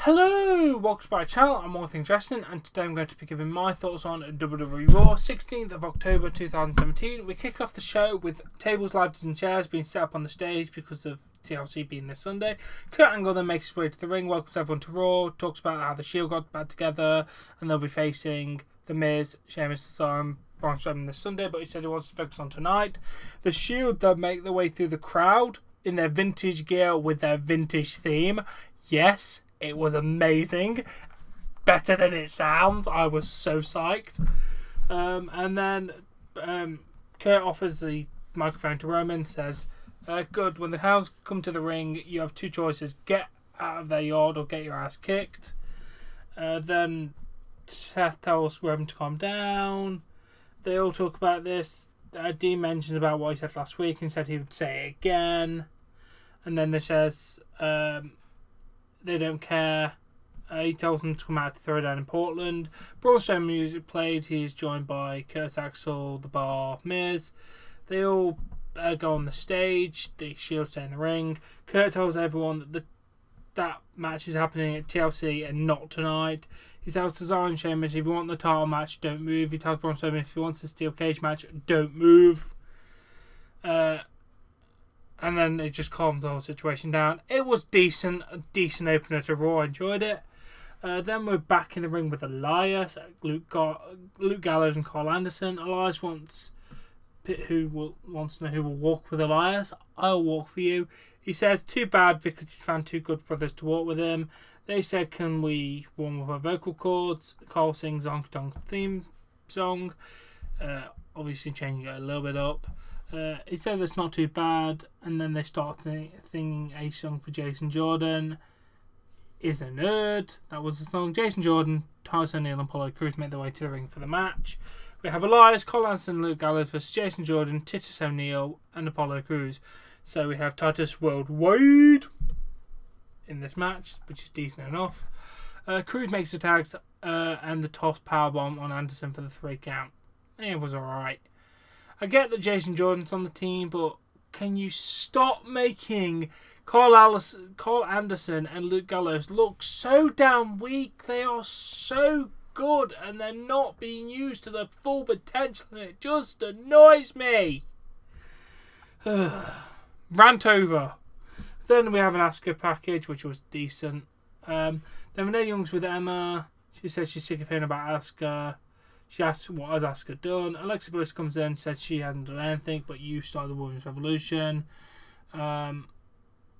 Hello, welcome to my channel. I'm All Things Wrestling, and today I'm going to be giving my thoughts on WWE Raw, 16th of October 2017. We kick off the show with tables, ladders and chairs being set up on the stage because of TLC being this Sunday. Kurt Angle then makes his way to the ring, welcomes everyone to Raw, talks about how the Shield got back together, and they'll be facing The Miz, Sheamus, Cesaro, and Braun Strowman this Sunday, but he said he wants to focus on tonight. The Shield then make their way through the crowd in their vintage gear with their vintage theme. Yes, it was amazing. Better than it sounds. I was so psyched. And then Kurt offers the microphone to Roman, says, good, when the Hounds come to the ring, you have two choices. Get out of their yard or get your ass kicked. Then Seth tells Roman to calm down. They all talk about this. Dean mentions about what he said last week and said he would say it again. And then they says they don't care. He tells them to come out to throw down in Portland. Braun Strowman music played. He's joined by Kurt Axel, The Bar, Miz. They all go on the stage. The Shield stay in the ring. Kurt tells everyone that that match is happening at TLC and not tonight. He tells Cesaro and Sheamus, if you want the title match, don't move. He tells Braun Strowman, if he wants a steel cage match, don't move. And then it just calms the whole situation down. It was decent. A decent opener to Raw. I enjoyed it. Then we're back in the ring with Elias, Luke Gallows and Carl Anderson. Elias wants to know who will walk with Elias. I'll walk for you. He says, too bad because he's found two good brothers to walk with him. They said, can we warm up our vocal cords? Carl sings Honky Tonk theme song. Obviously changing it a little bit up. He said that's not too bad, and then they start singing a song for Jason Jordan. Is a nerd. That was the song. Jason Jordan, Titus O'Neil, and Apollo Crews make their way to the ring for the match. We have Elias, Carl Anderson, Luke Gallows versus Jason Jordan, Titus O'Neil, and Apollo Crews. So we have Titus Worldwide in this match, which is decent enough. Crews makes the tags and the toss powerbomb on Anderson for the 3 count. It was alright. I get that Jason Jordan's on the team, but can you stop making Carl Anderson and Luke Gallows look so damn weak? They are so good, and they're not being used to their full potential, and it just annoys me. Rant over. Then we have an Asuka package, which was decent. Then Renee Young's with Emma. She says she's sick of hearing about Asuka. She asks, what has Asuka done? Alexa Bliss comes in, says she hasn't done anything, but you started the Women's Revolution.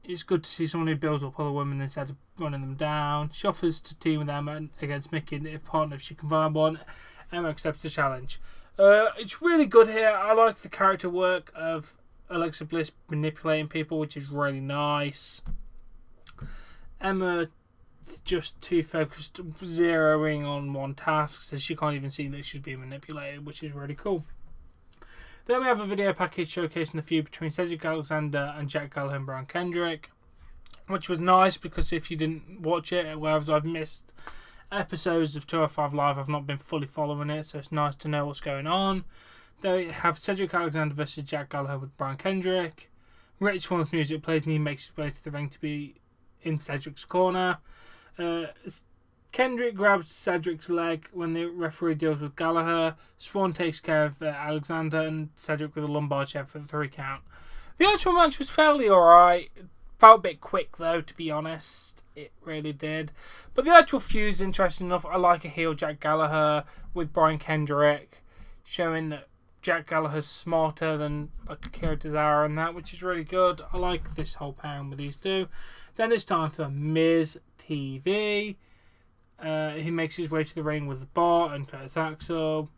It's good to see someone who builds up other women instead of running them down. She offers to team with Emma against Mickey if partner if she can find one. Emma accepts the challenge. It's really good here. I like the character work of Alexa Bliss manipulating people, which is really nice. Emma just too focused, zeroing on one task, so she can't even see that she's being manipulated, which is really cool. Then we have a video package showcasing the feud between Cedric Alexander and Jack Gallagher and Brian Kendrick, which was nice because if you didn't watch it, whereas I've missed episodes of 205 Live, I've not been fully following it, so it's nice to know what's going on. They have Cedric Alexander versus Jack Gallagher with Brian Kendrick. Rich Swan's music plays and he makes his way to the ring to be in Cedric's corner. Kendrick grabs Cedric's leg when the referee deals with Gallagher. Swan takes care of Alexander and Cedric with a lumbar check for the 3 count. The actual match was fairly alright. Felt a bit quick though, to be honest. It really did. But the actual feud is interesting enough. I like a heel Jack Gallagher with Brian Kendrick, showing that Jack Gallagher's smarter than Akira Tozawa and that, which is really good. I like this whole pairing with these two. Then it's time for Miz TV. He makes his way to the ring with the Bar and Curtis Axel.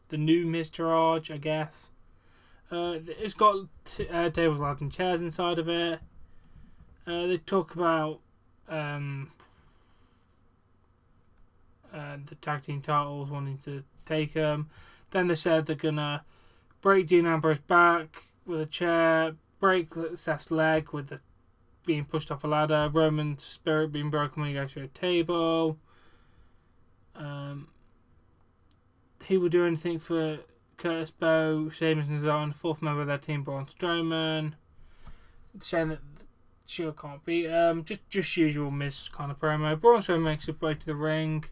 The new Mr. Arch, I guess. It's got tables, ladders and chairs inside of it. They talk about the tag team titles, wanting to take them. Then they said they're going to break Dean Ambrose's back with a chair, break Seth's leg with the being pushed off a ladder, Roman's spirit being broken when he goes through a table. He will do anything for Curtis Bow, Sheamus and Cesaro, and the 4th member of their team, Braun Strowman. Saying that Sure can't be. Just usual Miz kind of promo. Braun Strowman makes his way to the ring.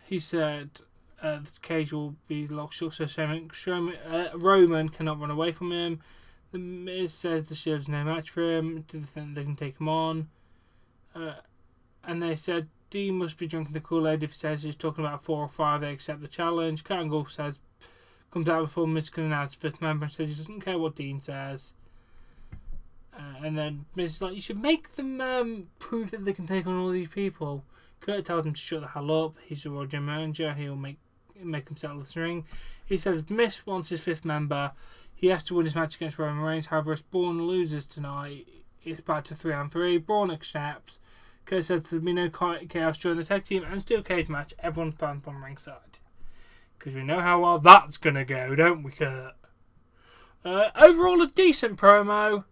He said the cage will be locked shut so Roman cannot run away from him. The Miz says the Shield's no match for him. Do they think they can take him on? And they said Dean must be drinking the Kool-Aid if he says he's talking about 4 or 5. They accept the challenge. Kurt Angle comes out before Miz can announce 5th member and says he doesn't care what Dean says. And then Miz is like, you should make them prove that they can take on all these people. Kurt tells him to shut the hell up. He's a Raw general manager. He'll make him settle this ring. He says Miz wants his 5th member. He has to win his match against Roman Reigns. However, if Braun loses tonight, it's back to 3-on-3. Braun accepts. Kurt says there'll be no chaos during the tag team and steel cage match. Everyone's banned from ringside. Because we know how well that's going to go, don't we, Kurt? Overall, a decent promo.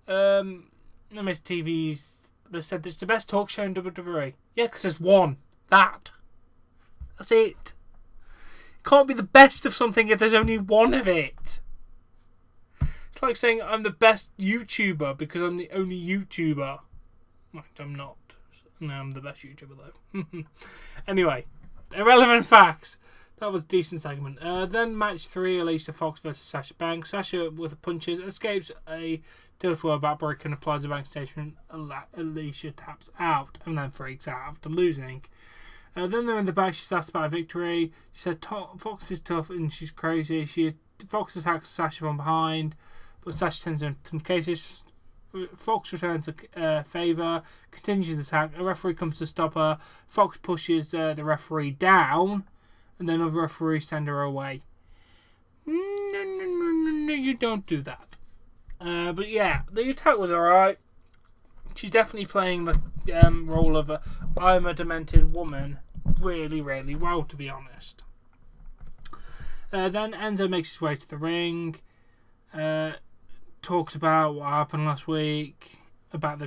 Miz TV's, they said it's the best talk show in WWE. Yeah, because there's one. That's it. It can't be the best of something if there's only one of it. It's like saying I'm the best YouTuber because I'm the only YouTuber. Right, I'm not. No, I'm the best YouTuber though. Anyway, irrelevant facts. That was a decent segment. Then match 3, Alicia Fox versus Sasha Banks. Sasha, with the punches, escapes a tilt-a-whirl backbreaker and applies a bank station. Alicia taps out and then freaks out after losing. Then they're in the back. She's asked about a victory. She said Fox is tough and she's crazy. Fox attacks Sasha from behind, but Sasha sends her into some cases. Fox returns a favour, continues the attack. A referee comes to stop her. Fox pushes the referee down, and then other referees send her away. No, you don't do that. But yeah, the attack was alright. She's definitely playing the role of I'm a demented woman really, really well, to be honest. Then Enzo makes his way to the ring. Talks about what happened last week, about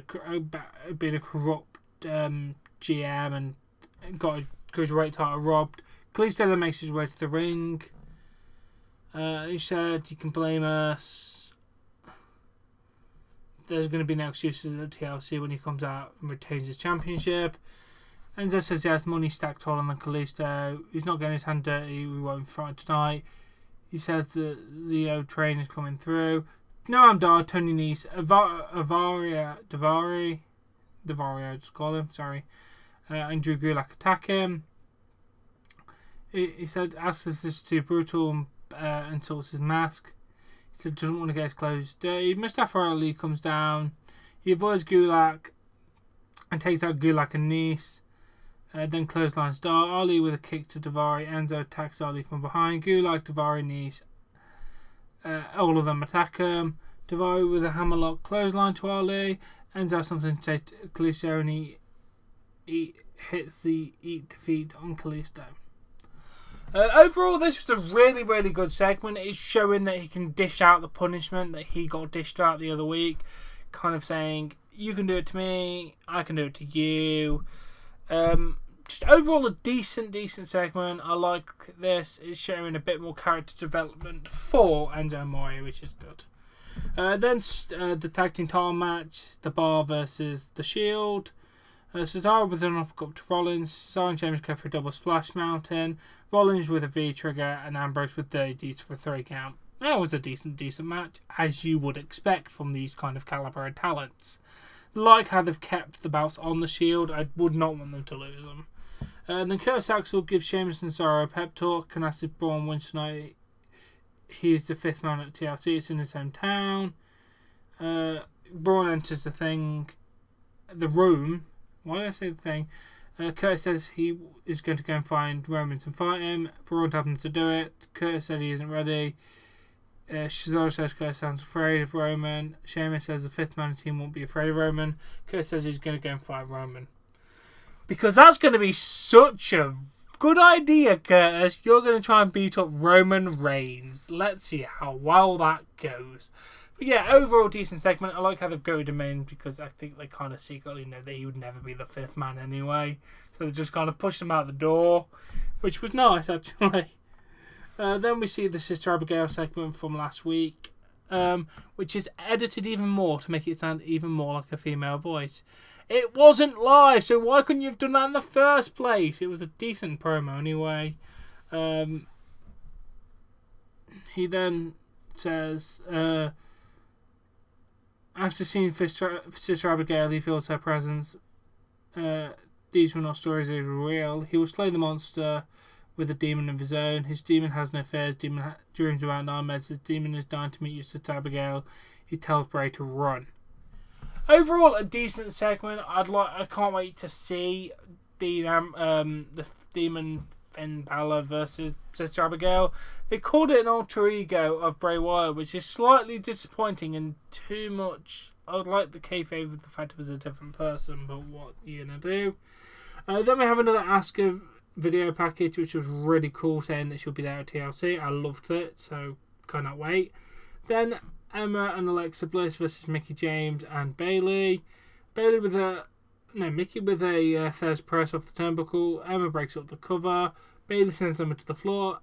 being a corrupt GM and got a cruiserweight title robbed. Kalisto then makes his way to the ring. He said, you can blame us. There's going to be no excuses at the TLC when he comes out and retains his championship. Enzo says he has money stacked taller than Kalisto. He's not getting his hand dirty. We won't fight tonight. He says the Zio train is coming through. Noam Dar, Tony Nese, Davario, just call him, sorry. And Drew Gulak attack him. He said, asks us this is too brutal and insults his mask. He said, doesn't want to get his clothes dirty. Mustafa Ali comes down. He avoids Gulak and takes out Gulak and Nese. Then clotheslines Dar. Ali with a kick to Daivari. Enzo attacks Ali from behind. Gulak, Daivari, Nese. All of them attack him. Daivari with a hammerlock clothesline to Ali. Enzo has something to say to Kalisto and he hits the eat defeat on Kalisto. Overall, this was a really, really good segment. It's showing that he can dish out the punishment that he got dished out the other week. Kind of saying, you can do it to me, I can do it to you. Just overall a decent segment. I like this. It's showing a bit more character development for Enzo Amore, which is good. Then the tag team title match, The Bar versus The Shield. Cesaro with an uppercut to Rollins. Cesaro and James go for a double splash mountain. Rollins with a V trigger and Ambrose with dirty deeds for a 3 count. That was a decent match, as you would expect from these kind of caliber of talents. Like how they've kept the belts on the Shield, I would not want them to lose them. Then Curtis Axel gives Sheamus and Cesaro a pep talk. Canassi Braun wins tonight. He is the 5th man at TLC. It's in his hometown. Braun enters the room. Why did I say the thing? Curtis says he is going to go and find Roman and fight him. Braun tells him to do it. Curtis said he isn't ready. Cesaro says Curtis sounds afraid of Roman. Sheamus says the 5th man team won't be afraid of Roman. Curtis says he's going to go and fight Roman. Because that's going to be such a good idea, Curtis. You're going to try and beat up Roman Reigns. Let's see how well that goes. But yeah, overall decent segment. I like how they've goaded him in because I think they kind of secretly know that he would never be the 5th man anyway. So they just kind of pushed him out the door, which was nice actually. Then we see the Sister Abigail segment from last week. which is edited even more to make it sound even more like a female voice. It wasn't live, so why couldn't you have done that in the first place? It was a decent promo anyway. He then says, after seeing Sister Abigail, he feels her presence. These were not stories, they were real. He will slay the monster with a demon of his own. His demon has no fears. Demon dreams about nightmares. His demon is dying to meet you, Sister Abigail. He tells Bray to run. Overall, a decent segment. I can't wait to see the demon Finn Balor versus Sister Abigail. They called it an alter ego of Bray Wyatt, which is slightly disappointing and too much. I would like the kayfabe of the fact it was a different person, but what are you gonna do? Then we have another Asuka video package, which was really cool, saying that she'll be there at TLC. I loved it, so cannot wait. Then Emma and Alexa Bliss versus Mickie James and Bayley. Mickey with a Thesz press off the turnbuckle. Emma breaks up the cover. Bayley sends Emma to the floor.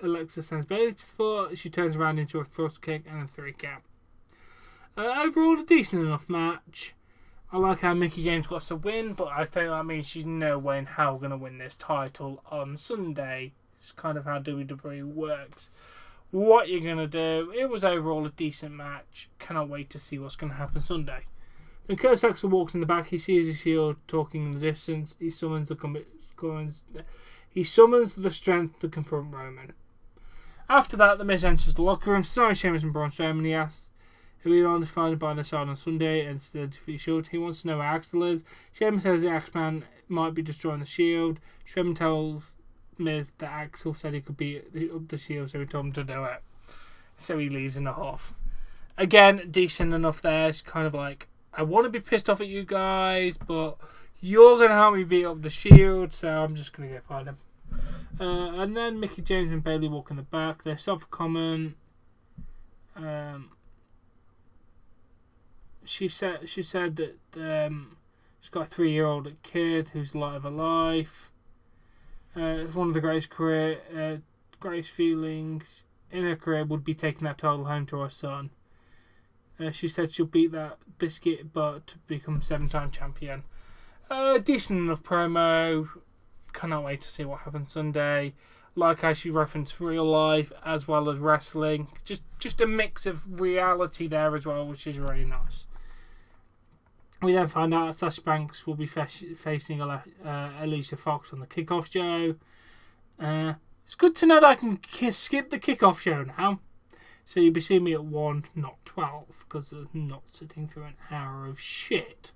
Alexa sends Bayley to the floor. She turns around into a thrust kick and a 3 count. Overall, a decent enough match. I like how Mickie James got to win, but I think that means she's no way in hell going to win this title on Sunday. It's kind of how WWE works. What you're going to do. It was overall a decent match. Cannot wait to see what's going to happen Sunday. When Curtis Axel walks in the back, he sees his Shield talking in the distance. He summons the strength to confront Roman. After that, The Miz enters the locker room. Sorry, Sheamus and Braun Strowman. He asks who he'll only find by their side on Sunday and still defeat Shield. He wants to know where Axel is. Sheamus says the Axeman might be destroying the Shield. Strowman tells Miz that Axel said he could beat the Shield, so he told him to do it. So he leaves in a huff. Again, decent enough there. It's kind of like, I want to be pissed off at you guys, but you're going to help me beat up the Shield, so I'm just going to go find him. And then Mickie James and Bayley walk in the back. They're self-common. She said that she's got a 3-year-old kid who's the light of her life. It's one of the greatest feelings in her career would be taking that title home to her son. She said she'll beat that biscuit butt to become 7-time champion. Decent enough promo. Cannot wait to see what happens Sunday. Like how she referenced real life as well as wrestling. Just a mix of reality there as well, which is really nice. We then find out that Sasha Banks will be facing Alicia Fox on the kickoff show. It's good to know that I can skip the kickoff show now. So you'll be seeing me at 1, not 12, because I'm not sitting through an hour of shit.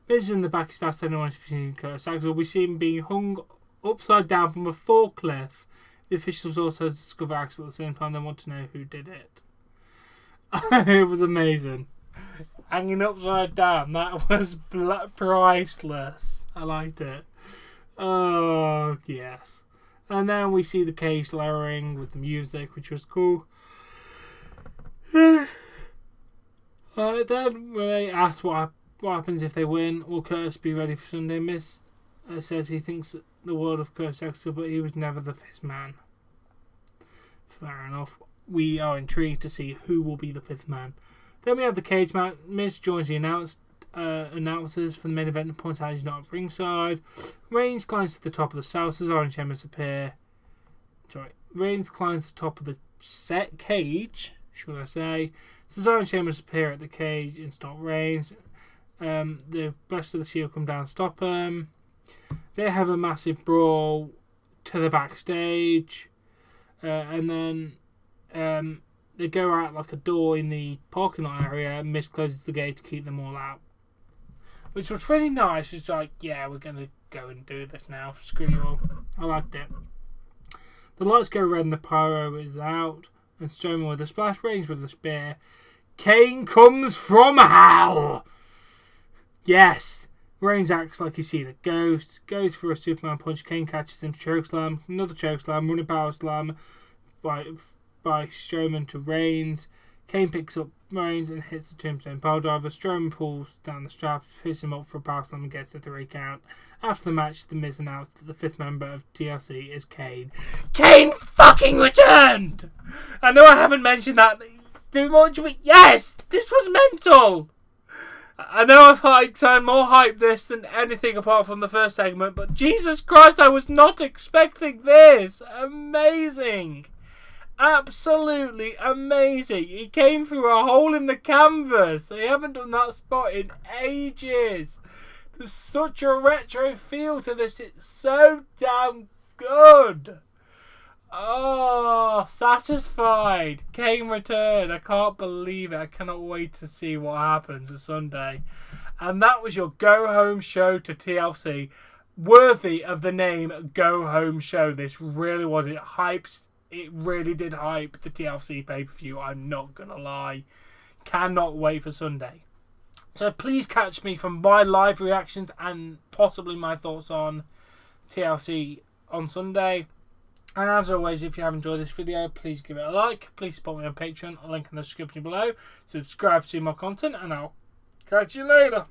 Miz in the back is asked anyone if he's seen Curtis Axel. We see him being hung upside down from a forklift. The officials also discover Axel at the same time. They want to know who did it. It was amazing. Hanging upside down. That was priceless. I liked it. Oh, yes. And then we see the cage lowering with the music, which was cool. Then when they asked what happens if they win, will Curtis be ready for Sunday? Miz says he thinks the world of Curtis Axel, but he was never the 5th man. Fair enough. We are intrigued to see who will be the 5th man. Then we have the cage match. Miz joins the announcers for the main event and points out he's not at ringside. Reigns climbs to the top of the cell. Cesaro and Sheamus appear. Reigns climbs to the top of the set cage, should I say. Cesaro and Sheamus appear at the cage and stop Reigns. The rest of the Shield come down and stop them. They have a massive brawl to the backstage. And then they go out like a door in the parking lot area, and Miz closes the gate to keep them all out. Which was really nice. It's like, yeah, we're going to go and do this now. Screw you all. I liked it. The lights go red and the pyro is out. And Strowman with a splash, Reigns with a spear. Kane comes from hell! Yes! Reigns acts like he's seen a ghost. Goes for a Superman punch. Kane catches him. Chokeslam. Another chokeslam. Running power slam by Strowman to Reigns. Kane picks up Reigns and hits the tombstone piledriver. Strowman pulls down the straps, picks him up for a power slam and gets a 3 count. After the match, The Miz announced that the 5th member of TLC is Kane. Kane fucking returned! I know I haven't mentioned that do more to it. Yes! This was mental! I know I'm more hyped this than anything apart from the first segment, but Jesus Christ, I was not expecting this! Amazing! Absolutely amazing! He came through a hole in the canvas! They haven't done that spot in ages! There's such a retro feel to this, it's so damn good! Oh, satisfied. Kane return. I can't believe it. I cannot wait to see what happens on Sunday. And that was your go home show to TLC. Worthy of the name Go Home Show. This really was. It really did hype the TLC pay-per-view. I'm not going to lie. Cannot wait for Sunday. So please catch me for my live reactions and possibly my thoughts on TLC on Sunday. And as always, if you have enjoyed this video, please give it a like. Please support me on Patreon. I'll link in the description below. Subscribe to see more content, and I'll catch you later.